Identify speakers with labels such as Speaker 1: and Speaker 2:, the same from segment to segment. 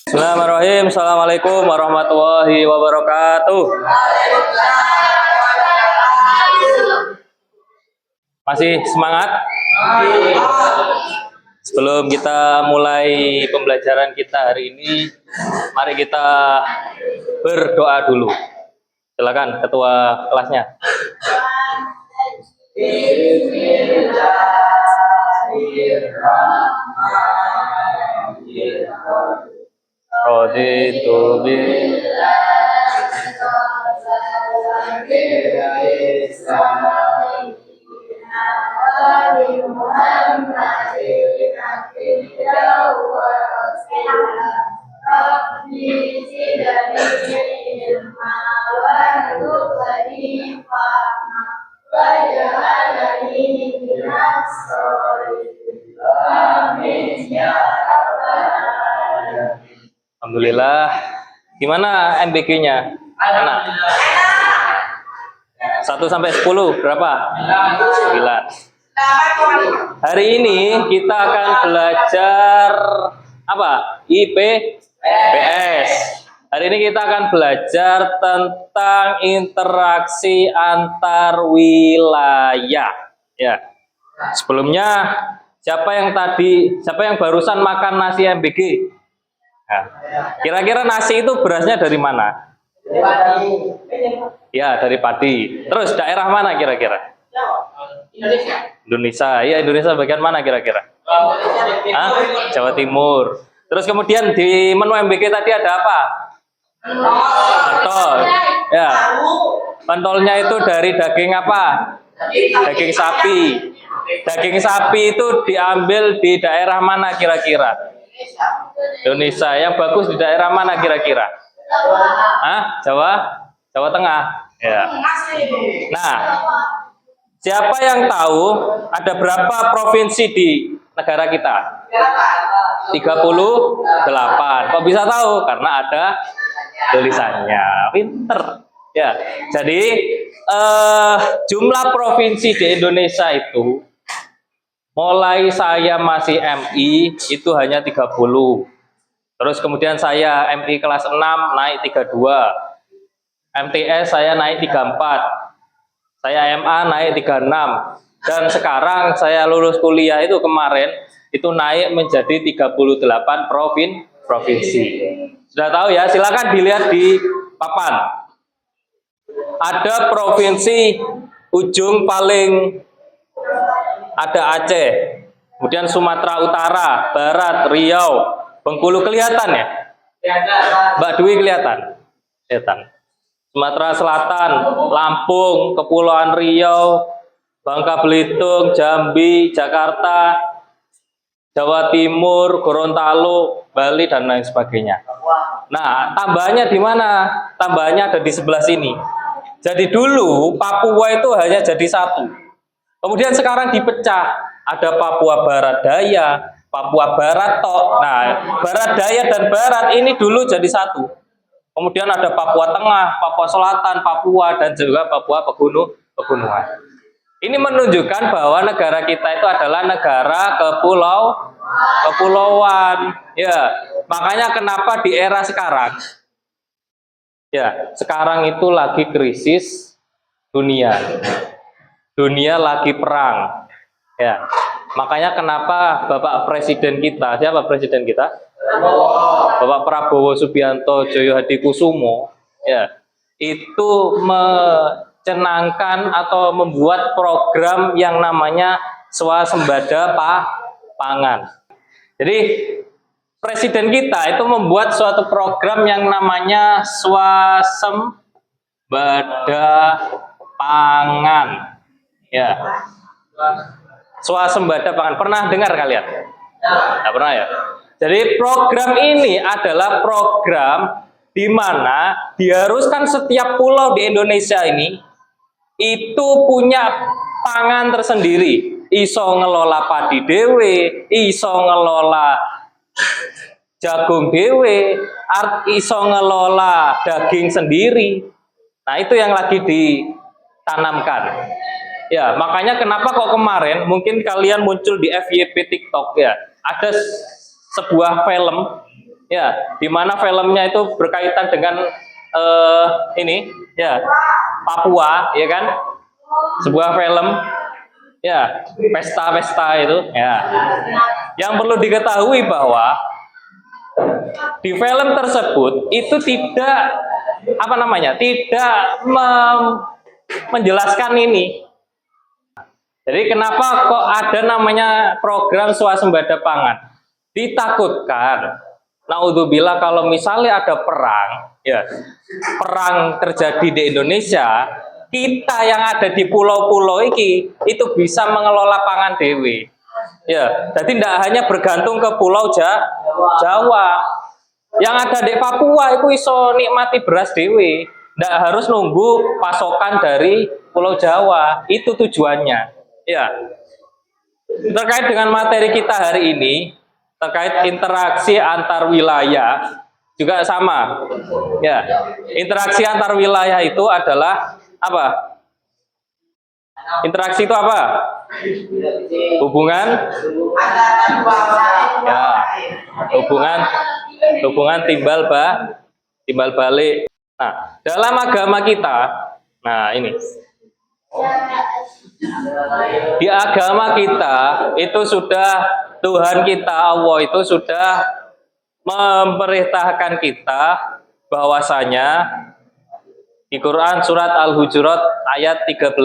Speaker 1: Bismillahirrahmanirrahim. Assalamualaikum warahmatullahi wabarakatuh. Masih semangat? Sebelum kita mulai pembelajaran kita hari ini, mari kita berdoa dulu. Silakan ketua kelasnya. Raditu Alhamdulillah. Gimana MBG-nya? Enak. 1 sampai 10 berapa? 9. Hari ini kita akan belajar apa? IPS. Hari ini kita akan belajar tentang interaksi antar wilayah. Ya. Sebelumnya siapa yang barusan makan nasi MBG? Nah, kira-kira nasi itu berasnya dari mana? Dari padi. Ya, dari padi. Terus daerah mana kira-kira? Indonesia. Ya, Indonesia bagian mana kira-kira? Jawa Timur. Terus kemudian di menu MBG tadi ada apa? Pentol. Ya. Pentolnya itu dari daging apa? Daging sapi. Daging sapi itu diambil di daerah mana kira-kira? Indonesia. Yang bagus di daerah mana kira-kira? Jawa Tengah. Ya. Nah, siapa yang tahu ada berapa provinsi di negara kita? 38. Kok bisa tahu? Karena ada tulisannya. Pinter. Ya. Jadi jumlah provinsi di Indonesia itu mulai saya masih MI itu hanya 30. Terus kemudian saya MI kelas 6 naik 32. MTS saya naik 34. Saya MA naik 36. Dan sekarang saya lulus kuliah itu kemarin itu naik menjadi 38 provinsi. Sudah tahu ya, silakan dilihat di papan. Ada provinsi ujung paling ada Aceh, kemudian Sumatera Utara, Barat, Riau, Bengkulu kelihatan ya? Mbak Dwi kelihatan? Kelihatan. Sumatera Selatan, Lampung, Kepulauan Riau, Bangka Belitung, Jambi, Jakarta, Jawa Timur, Gorontalo, Bali, dan lain sebagainya. Nah, tambahnya di mana? Tambahnya ada di sebelah sini. Jadi dulu Papua itu hanya jadi satu. Kemudian sekarang dipecah, ada Papua Barat Daya, Papua Barat Tok. Nah, Barat Daya dan Barat ini dulu jadi satu. Kemudian ada Papua Tengah, Papua Selatan, Papua, dan juga Papua Pegunungan. Ini menunjukkan bahwa negara kita itu adalah negara kepulauan. Ya, makanya kenapa di era sekarang, ya, sekarang itu lagi krisis dunia. Dunia lagi perang, ya. Makanya kenapa Bapak Presiden kita, siapa Presiden kita? Bapak Prabowo Subianto Djoyohadikusumo, ya, itu mencanangkan atau membuat program yang namanya swasembada pangan. Jadi Presiden kita itu membuat suatu program yang namanya swasembada pangan. Ya, swasembada pangan. Pernah dengar kalian? Nggak pernah ya? Jadi program ini adalah program di mana diharuskan setiap pulau di Indonesia ini itu punya pangan tersendiri. Iso ngelola padi dewe, iso ngelola jagung dewe, iso ngelola daging sendiri. Nah, itu yang lagi ditanamkan. Ya, makanya kenapa kok kemarin mungkin kalian muncul di FYP TikTok ya, ada sebuah film Ya, di mana filmnya itu berkaitan dengan ini ya Papua, ya kan? Sebuah film ya pesta-pesta itu ya. Yang perlu diketahui bahwa di film tersebut itu tidak apa namanya tidak menjelaskan ini. Jadi kenapa kok ada namanya program swasembada pangan? Ditakutkan, naudzubillah, kalau misalnya ada perang, ya perang terjadi di Indonesia, kita yang ada di pulau-pulau ini itu bisa mengelola pangan dewe. Ya, jadi tidak hanya bergantung ke Pulau Jawa. Yang ada di Papua itu iso nikmati beras dewe, tidak harus nunggu pasokan dari Pulau Jawa. Itu tujuannya. Ya, terkait dengan materi kita hari ini, terkait interaksi antar wilayah juga sama. Ya, interaksi antar wilayah itu adalah apa? Interaksi itu apa? Hubungan, ya, hubungan timbal balik. Nah, dalam agama kita, nah ini. Di agama kita itu sudah Tuhan kita Allah itu sudah memerintahkan kita bahwasanya di Quran surat Al-Hujurat ayat 13,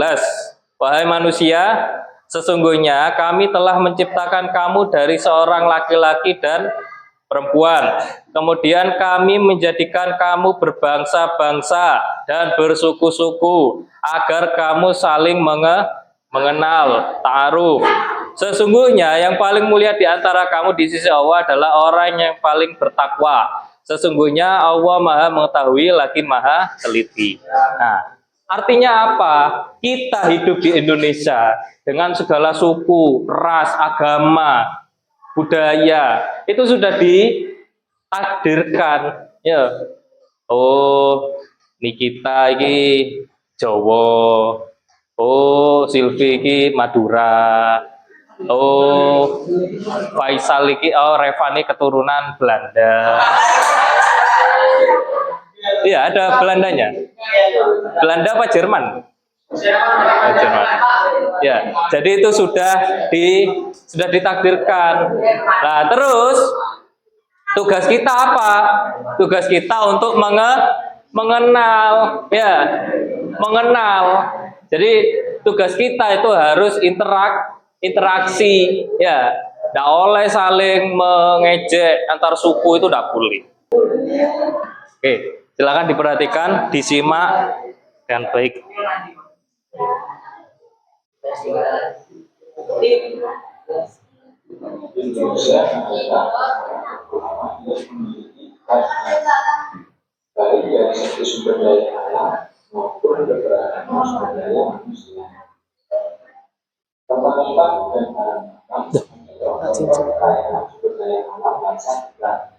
Speaker 1: wahai manusia, sesungguhnya kami telah menciptakan kamu dari seorang laki-laki dan perempuan. Kemudian kami menjadikan kamu berbangsa-bangsa dan bersuku-suku agar kamu saling mengenal, ta'aruf. Sesungguhnya yang paling mulia di antara kamu di sisi Allah adalah orang yang paling bertakwa. Sesungguhnya Allah Maha mengetahui lagi Maha teliti. Nah, artinya apa? Kita hidup di Indonesia dengan segala suku, ras, agama, budaya itu sudah ditakdirkan. Ya, oh, Nikita ini Jawa, oh Silvi ini Madura, oh Faisal ini, oh Revani keturunan Belanda. Iya, ada Belandanya. Belanda apa Jerman? Jerman. Ya, jadi itu sudah ditakdirkan. Nah, terus tugas kita apa? Tugas kita untuk mengenal, ya, mengenal. Jadi tugas kita itu harus interaksi, ya. Tidak oleh saling mengejek antar suku, itu tidak boleh. Oke, silakan diperhatikan, disimak dengan baik.
Speaker 2: Indonesia adalah memiliki baik dari segi sumber daya alam maupun keberagaman sumber daya manusia. Tempat-tempat dan barang-barang mendorong kekayaan sumber daya alam dan sangat.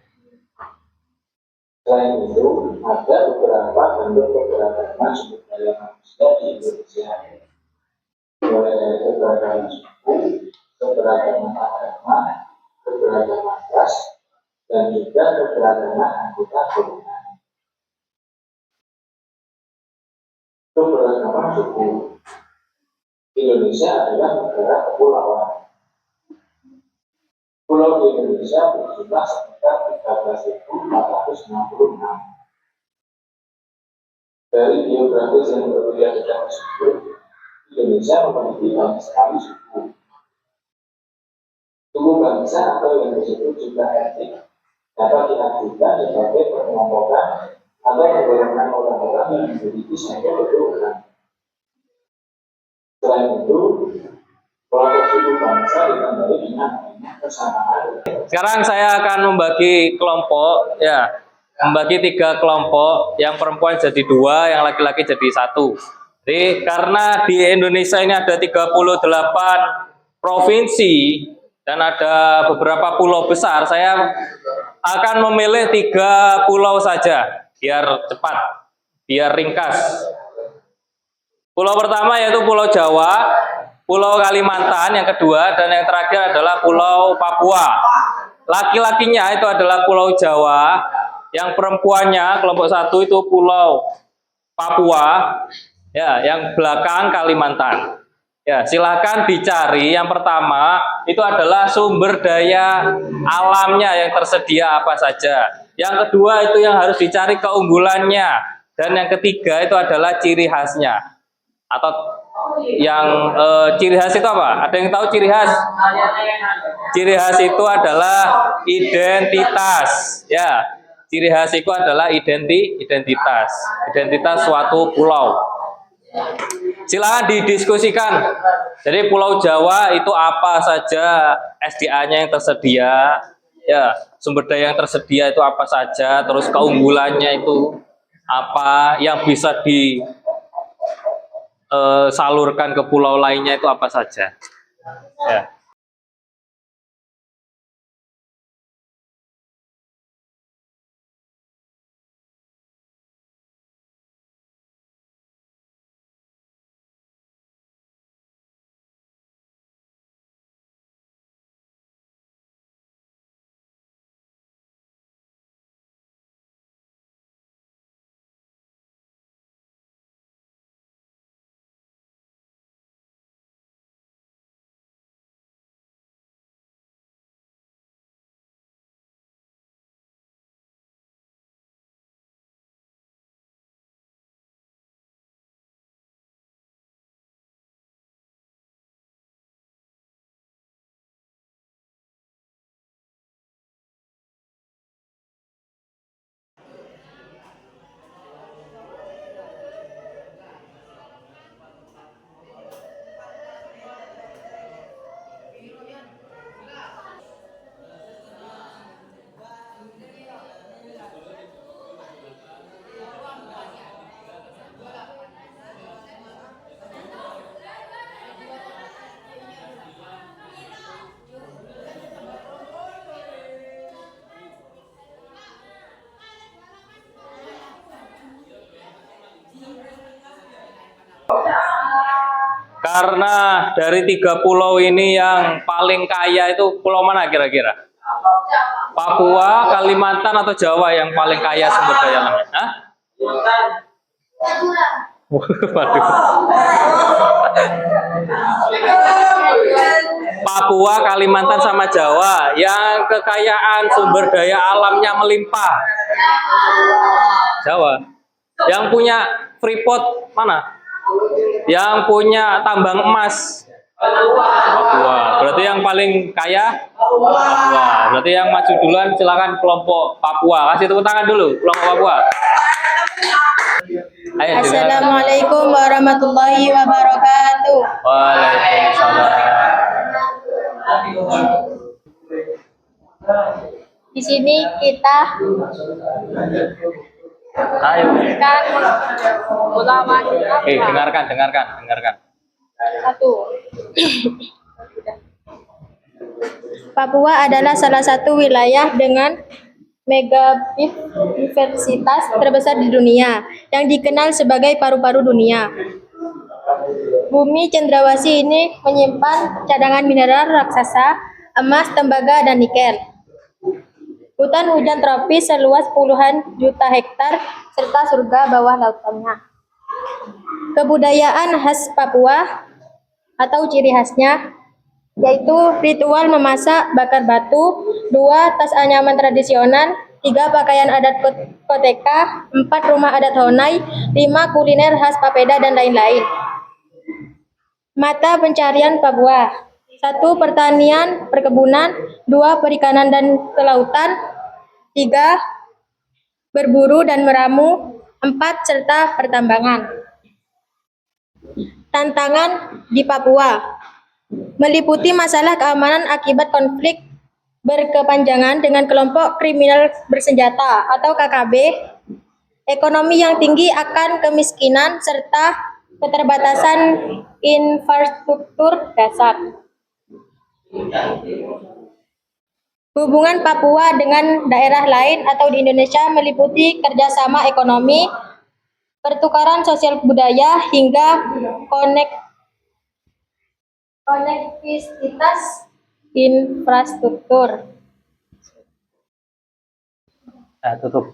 Speaker 2: Selain itu, ada beberapa bentuk keberagaman sumber daya manusia di Indonesia, mulai dari keberagaman suku, keberagaman agama, keberagaman ras, dan juga keberagaman anggota golongan. Keberagaman suku. Indonesia adalah negara kepulauan. Pulau di Indonesia berjumlah sekitar 13.466. Dari geografis yang berbeda-beda tersebut, Indonesia memiliki banyak sekali suku. Suku bangsa atau yang disebut juga etnik dapat diartikan sebagai perkelompokan atau golongan orang-orang yang memiliki suatu keturunan. Selain itu, kelompok suku bangsa ditandai dengan kesamaan.
Speaker 1: Sekarang saya akan membagi kelompok, ya, membagi 3 kelompok. Yang perempuan jadi 2, yang laki-laki jadi 1. Jadi karena di Indonesia ini ada 38 provinsi dan ada beberapa pulau besar, saya akan memilih 3 pulau saja biar cepat, biar ringkas. Pulau pertama yaitu Pulau Jawa, Pulau Kalimantan yang kedua, dan yang terakhir adalah Pulau Papua. laki-lakinya itu adalah Pulau Jawa, yang perempuannya kelompok 1 itu Pulau Papua, ya, yang belakang Kalimantan. Ya, silakan dicari. Yang pertama itu adalah sumber daya alamnya yang tersedia apa saja. Yang kedua itu yang harus dicari keunggulannya, dan yang ketiga itu adalah ciri khasnya. Atau yang ciri khas itu apa? Ada yang tahu ciri khas? Ciri khas itu adalah identitas. Ya, ciri khas itu adalah identitas suatu pulau. Silakan didiskusikan. Jadi Pulau Jawa itu apa saja SDA-nya yang tersedia, ya, sumber daya yang tersedia itu apa saja, terus keunggulannya itu apa, yang bisa disalurkan ke pulau lainnya itu apa saja. Ya. Karena dari 3 pulau ini yang paling kaya itu pulau mana kira-kira? Papua, Kalimantan, atau Jawa yang paling kaya sumber daya alamnya? Hah? Waduh. Papua, Kalimantan, sama Jawa yang kekayaan sumber daya alamnya melimpah. Jawa. Yang punya Freeport mana? Yang punya tambang emas? Papua. Berarti yang paling kaya Papua. Berarti yang maju duluan silakan kelompok Papua. Kasih tepuk tangan dulu kelompok Papua. Ayo,
Speaker 3: Assalamualaikum warahmatullahi wabarakatuh.
Speaker 1: Waalaikumsalam.
Speaker 3: Di sini kita
Speaker 1: Ayo.
Speaker 3: kan ulama
Speaker 1: Dengarkan.
Speaker 3: satu. Papua adalah salah satu wilayah dengan megabiodiversitas terbesar di dunia, yang dikenal sebagai paru-paru dunia. Bumi cendrawasih ini menyimpan cadangan mineral raksasa, emas, tembaga, dan nikel. Hutan hujan tropis seluas puluhan juta hektar, serta surga bawah lautannya. Kebudayaan khas Papua atau ciri khasnya yaitu ritual memasak bakar batu, 2 tas anyaman tradisional, 3 pakaian adat koteka, 4 rumah adat Honai, 5 kuliner khas Papeda, dan lain-lain. Mata pencarian Papua: 1. Pertanian perkebunan, 2. Perikanan dan kelautan, 3. Berburu dan meramu, 4. Serta pertambangan. Tantangan di Papua meliputi masalah keamanan akibat konflik berkepanjangan dengan kelompok kriminal bersenjata atau KKB, ekonomi yang tinggi akan kemiskinan, serta keterbatasan infrastruktur dasar. Hubungan Papua dengan daerah lain atau di Indonesia meliputi kerjasama ekonomi, pertukaran sosial budaya, hingga konektivitas infrastruktur.
Speaker 1: Nah, tutup.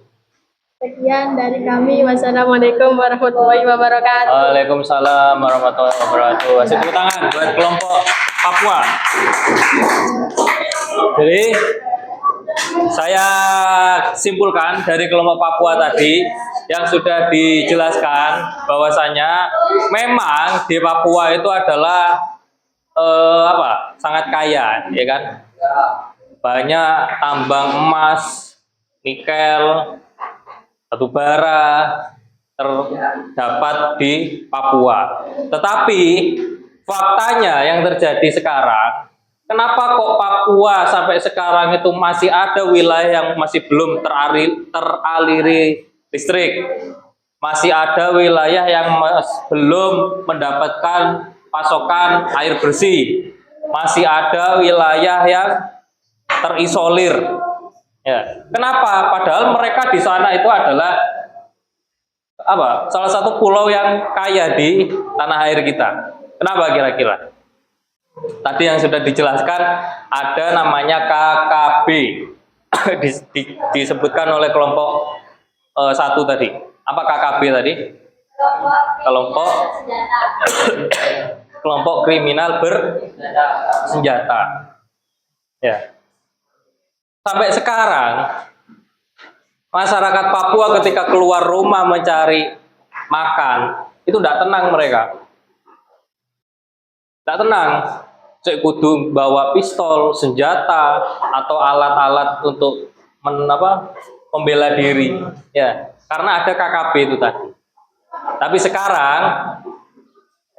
Speaker 3: Sekian dari kami. Wassalamualaikum warahmatullahi wabarakatuh.
Speaker 1: Waalaikumsalam warahmatullahi wabarakatuh. Kasih tepuk tangan buat kelompok Papua. Jadi saya simpulkan dari kelompok Papua tadi yang sudah dijelaskan bahwasanya memang di Papua itu adalah sangat kaya, ya kan? Banyak tambang emas, nikel, batu bara terdapat di Papua. Tetapi faktanya yang terjadi sekarang, kenapa kok Papua sampai sekarang itu masih ada wilayah yang masih belum teraliri listrik? Masih ada wilayah yang belum mendapatkan pasokan air bersih. Masih ada wilayah yang terisolir. Ya. Kenapa? Padahal mereka di sana itu adalah salah satu pulau yang kaya di tanah air kita. Kenapa kira-kira? Tadi yang sudah dijelaskan ada namanya KKB disebutkan oleh kelompok satu tadi. Apa KKB tadi? Kelompok kriminal bersenjata. Ya. Sampai sekarang masyarakat Papua ketika keluar rumah mencari makan itu tidak tenang mereka. Tidak tenang. Cek kudu bawa pistol, senjata atau alat-alat untuk membela diri. Ya, karena ada KKB itu tadi. Tapi sekarang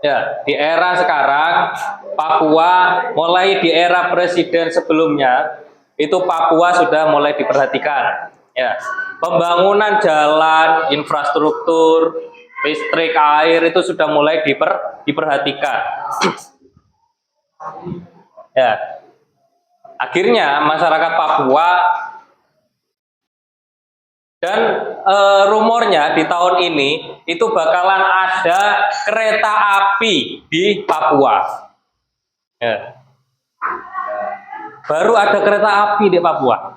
Speaker 1: ya, di era sekarang Papua mulai di era presiden sebelumnya itu Papua sudah mulai diperhatikan. Ya, pembangunan jalan, infrastruktur, listrik, air itu sudah mulai diperhatikan. Ya, akhirnya masyarakat Papua dan rumornya di tahun ini itu bakalan ada kereta api di Papua. Ya. Baru ada kereta api di Papua.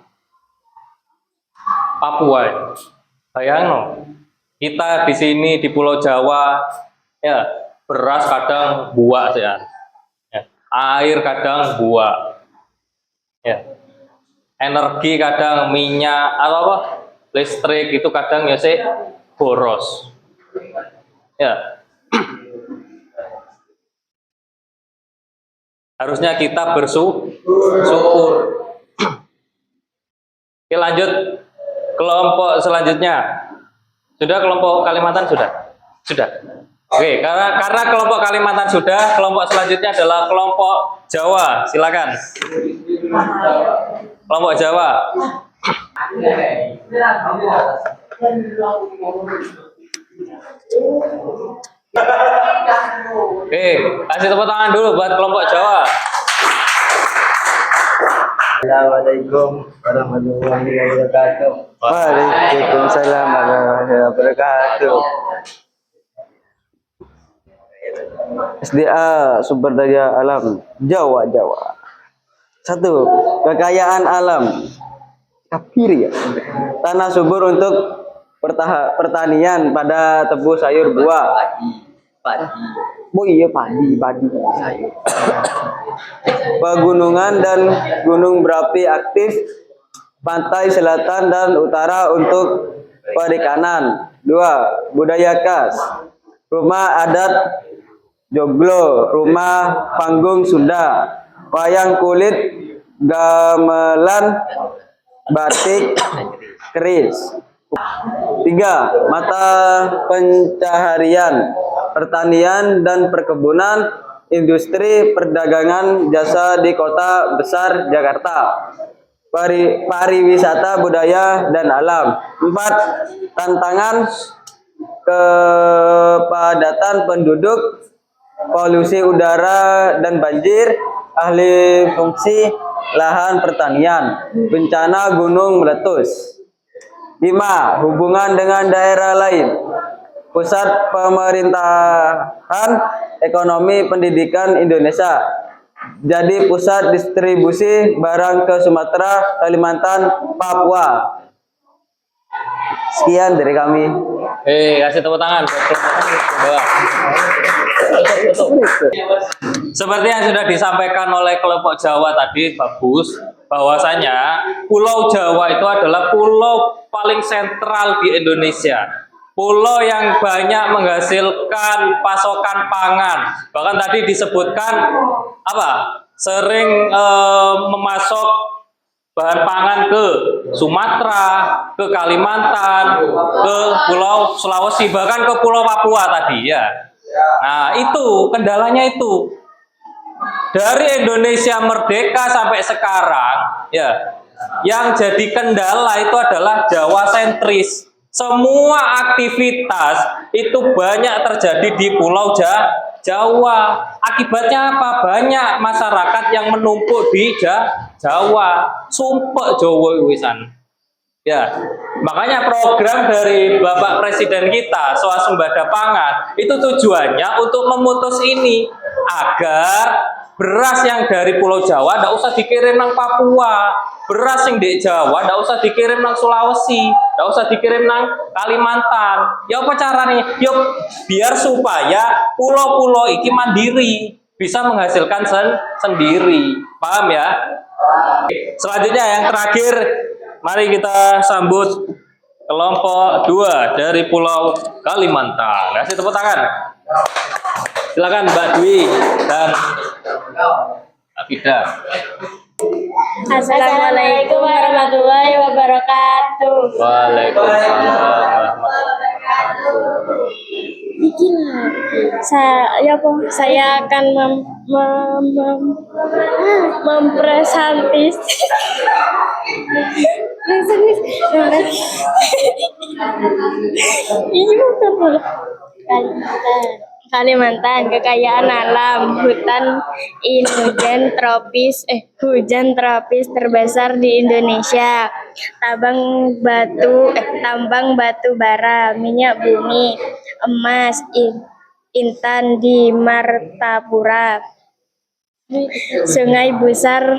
Speaker 1: Bayang, kita di sini di Pulau Jawa, ya beras kadang buah ya, air kadang buah, ya energi kadang minyak atau listrik itu kadang ya boros, ya. Harusnya kita bersyukur. Oke, lanjut kelompok selanjutnya. Sudah kelompok Kalimantan sudah? Sudah. Oke, karena kelompok Kalimantan sudah, kelompok selanjutnya adalah kelompok Jawa. Silakan. Kelompok Jawa. Oke, kasih tepuk tangan dulu buat kelompok Jawa.
Speaker 4: Assalamualaikum warahmatullahi wabarakatuh. Waalaikumsalam warahmatullahi wabarakatuh. SDA Sumber Daya Alam Jawa. 1. Kekayaan alam. Kafir ya. Tanah subur untuk pertanian pada tebu sayur buah. Padi. Oh iya padi sayur. Pegunungan dan gunung berapi aktif, pantai selatan dan utara untuk perikanan. 2. Budaya khas. Rumah adat Joglo, rumah panggung Sunda, wayang kulit, gamelan, batik, keris. 3. Mata pencaharian, pertanian dan perkebunan, industri, perdagangan, jasa di kota besar Jakarta, pariwisata, budaya, dan alam. 4. Tantangan kepadatan penduduk, polusi udara dan banjir, ahli fungsi lahan pertanian, bencana gunung meletus. 5. Hubungan dengan daerah lain, pusat pemerintahan, ekonomi, pendidikan Indonesia, jadi pusat distribusi barang ke Sumatera, Kalimantan, Papua. Sekian dari kami.
Speaker 1: Kasih tepuk tangan buat kelompok Jawa. Seperti yang sudah disampaikan oleh kelompok Jawa tadi, bagus, bahwasanya Pulau Jawa itu adalah pulau paling sentral di Indonesia. Pulau yang banyak menghasilkan pasokan pangan. Bahkan tadi disebutkan sering memasok bahan pangan ke Sumatera, ke Kalimantan, ke Pulau Sulawesi, bahkan ke Pulau Papua tadi ya. Nah, itu kendalanya itu. Dari Indonesia merdeka sampai sekarang, ya, yang jadi kendala itu adalah Jawa sentris. Semua aktivitas itu banyak terjadi di Pulau Jawa. Akibatnya apa? Banyak masyarakat yang menumpuk di Jawa. Sumpek Jawa wisan. Ya, makanya program dari Bapak Presiden kita swasembada pangan itu tujuannya untuk memutus ini agar beras yang dari Pulau Jawa tidak usah dikirim nang Papua, beras yang di Jawa tidak usah dikirim nang Sulawesi, tidak usah dikirim nang Kalimantan. Ya apa caranya? Yuk, biar supaya pulau-pulau ini mandiri, bisa menghasilkan sendiri. Paham ya? Selanjutnya yang terakhir, mari kita sambut kelompok 2 dari Pulau Kalimantan. Kasih tepuk tangan. Silakan Mbak Dwi dan Afida.
Speaker 3: Assalamualaikum warahmatullahi wabarakatuh.
Speaker 1: Waalaikumsalam.
Speaker 3: Saya akan mempresentis. Kalimantan, kekayaan alam, hujan tropis terbesar di Indonesia, tambang batu bara, minyak bumi, emas, intan di Martapura, sungai besar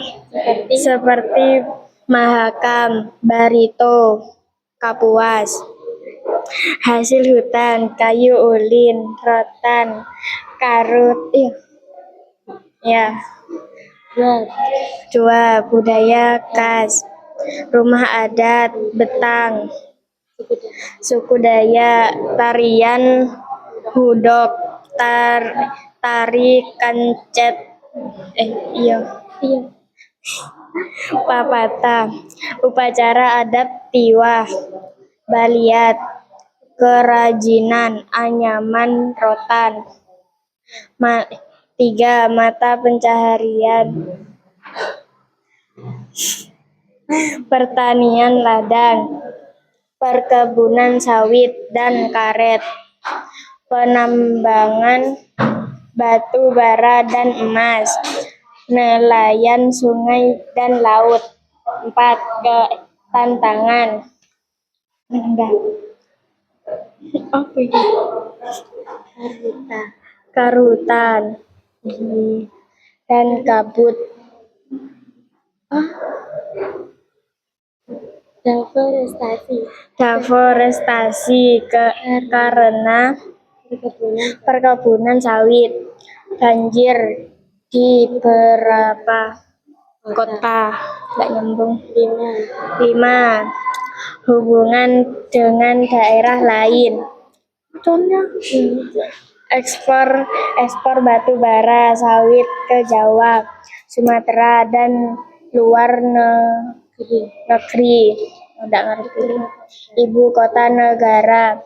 Speaker 3: seperti Mahakam, Barito, Kapuas. Hasil hutan, kayu ulin, rotan, karut, dua budaya khas, rumah adat Betang, suku Dayak, tarian hudok, tari kancet, papata, upacara adat Tiwah, Baliat, kerajinan anyaman rotan. 3. Mata pencaharian, pertanian ladang, perkebunan sawit dan karet, penambangan batu bara dan emas, nelayan sungai dan laut. 4. Tantangan. Karutan dan kabut. Deforestasi karena perkebunan sawit. Banjir di beberapa kota. Nggak nyambung. 5. Hubungan dengan daerah lain. Contohnya ekspor batu bara sawit ke Jawa, Sumatera dan luar negeri. Nggak ngerti. Ibu kota negara.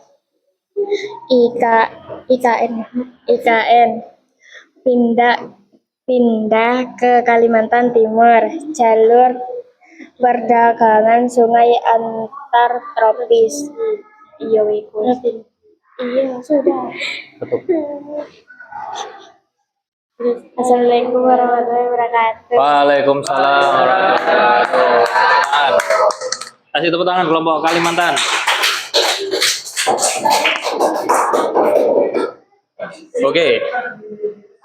Speaker 3: IKN pindah ke Kalimantan Timur. Jalur perdagangan sungai antar tropis. Iya, sudah. Assalamualaikum warahmatullahi wabarakatuh.
Speaker 1: Waalaikumsalam warahmatullahi wabarakatuh. Kasih tepuk tangan kelompok Kalimantan. Oke.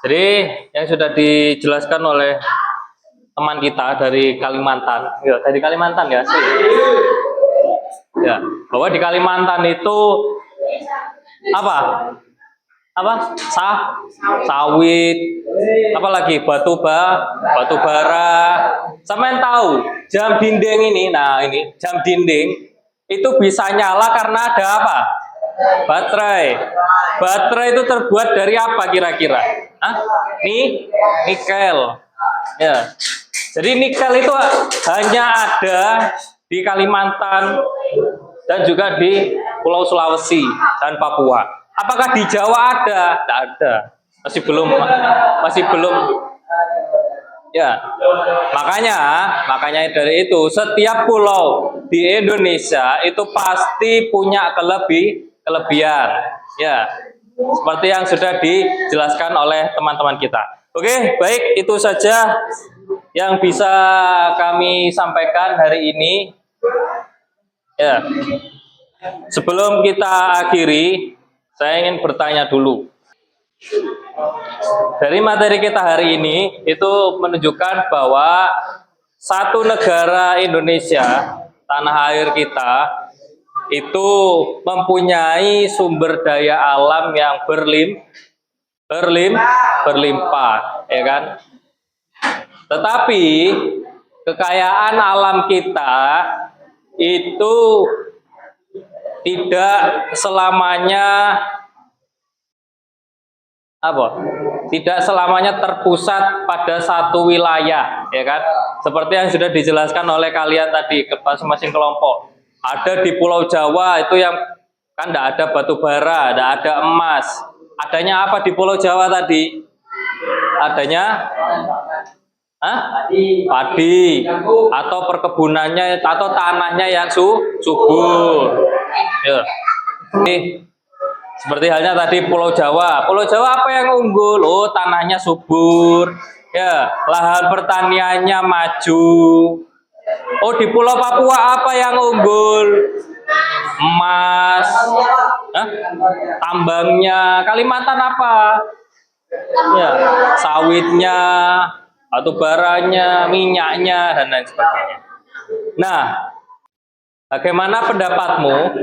Speaker 1: Jadi yang sudah dijelaskan oleh teman kita dari Kalimantan. Ya, dari Kalimantan ya. Ya, bahwa di Kalimantan itu apa? Sawit, apalagi batu bara. Sampean tahu jam dinding ini, nah ini jam dinding itu bisa nyala karena ada apa? Baterai. Baterai itu terbuat dari apa kira-kira? Nikel. Ya. Jadi nikel itu hanya ada di Kalimantan dan juga di Pulau Sulawesi dan Papua. Apakah di Jawa ada? Tidak ada. Masih belum. Ya. Makanya dari itu setiap pulau di Indonesia itu pasti punya kelebihan. Ya. Seperti yang sudah dijelaskan oleh teman-teman kita. Oke, baik, itu saja yang bisa kami sampaikan hari ini. Ya. Sebelum kita akhiri, saya ingin bertanya dulu. Dari materi kita hari ini itu menunjukkan bahwa satu negara Indonesia, tanah air kita, itu mempunyai sumber daya alam yang berlimpah, ya kan? Tetapi kekayaan alam kita itu tidak selamanya tidak selamanya terpusat pada satu wilayah, ya kan? Seperti yang sudah dijelaskan oleh kalian tadi ke masing-masing kelompok. Ada di Pulau Jawa itu yang kan tidak ada batu bara, tidak ada emas. Adanya apa di Pulau Jawa tadi? Adanya padi atau perkebunannya atau tanahnya yang subur. Ya. Ini seperti halnya tadi Pulau Jawa. Pulau Jawa apa yang unggul? Oh, tanahnya subur. Ya, lahan pertaniannya maju. Oh, di Pulau Papua apa yang unggul? Emas. Tambangnya. Kalimantan apa? Ya, sawitnya, batu baranya, minyaknya, dan lain sebagainya. Nah, bagaimana pendapatmu?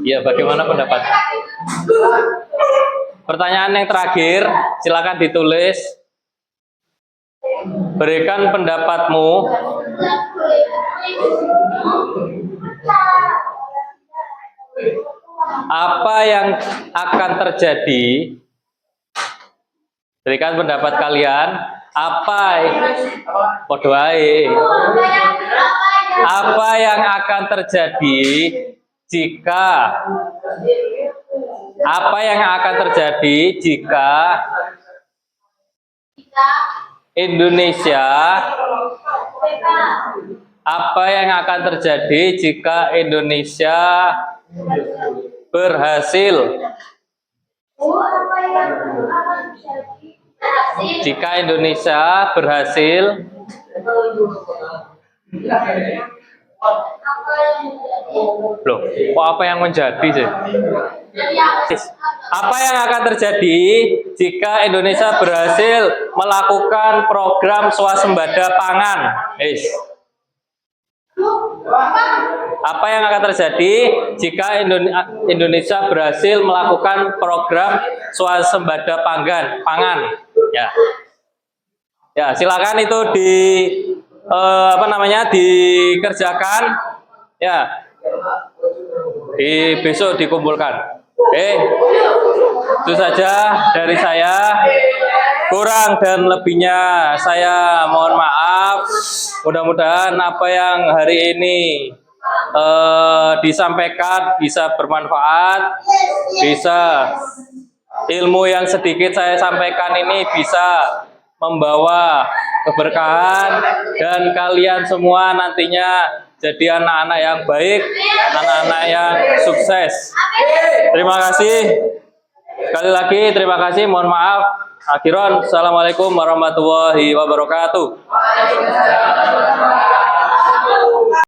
Speaker 1: Ya, bagaimana pendapatmu? Pertanyaan yang terakhir, silakan ditulis. Berikan pendapatmu. Apa yang akan terjadi? Berikan pendapat kalian. Apa yang akan terjadi jika Indonesia berhasil Loh, kok apa yang menjadi sih? Apa yang akan terjadi jika Indonesia berhasil melakukan program swasembada pangan? Apa yang akan terjadi jika Indonesia berhasil melakukan program swasembada pangan? Ya, silakan itu dikerjakan. Ya, besok dikumpulkan. Oke, itu saja dari saya. Kurang dan lebihnya saya mohon maaf. Mudah-mudahan apa yang hari ini disampaikan bisa bermanfaat, bisa ilmu yang sedikit saya sampaikan ini bisa membawa keberkahan dan kalian semua nantinya jadi anak-anak yang baik, anak-anak yang sukses. Terima kasih. Sekali lagi terima kasih, mohon maaf. Akhiran, assalamualaikum warahmatullahi wabarakatuh.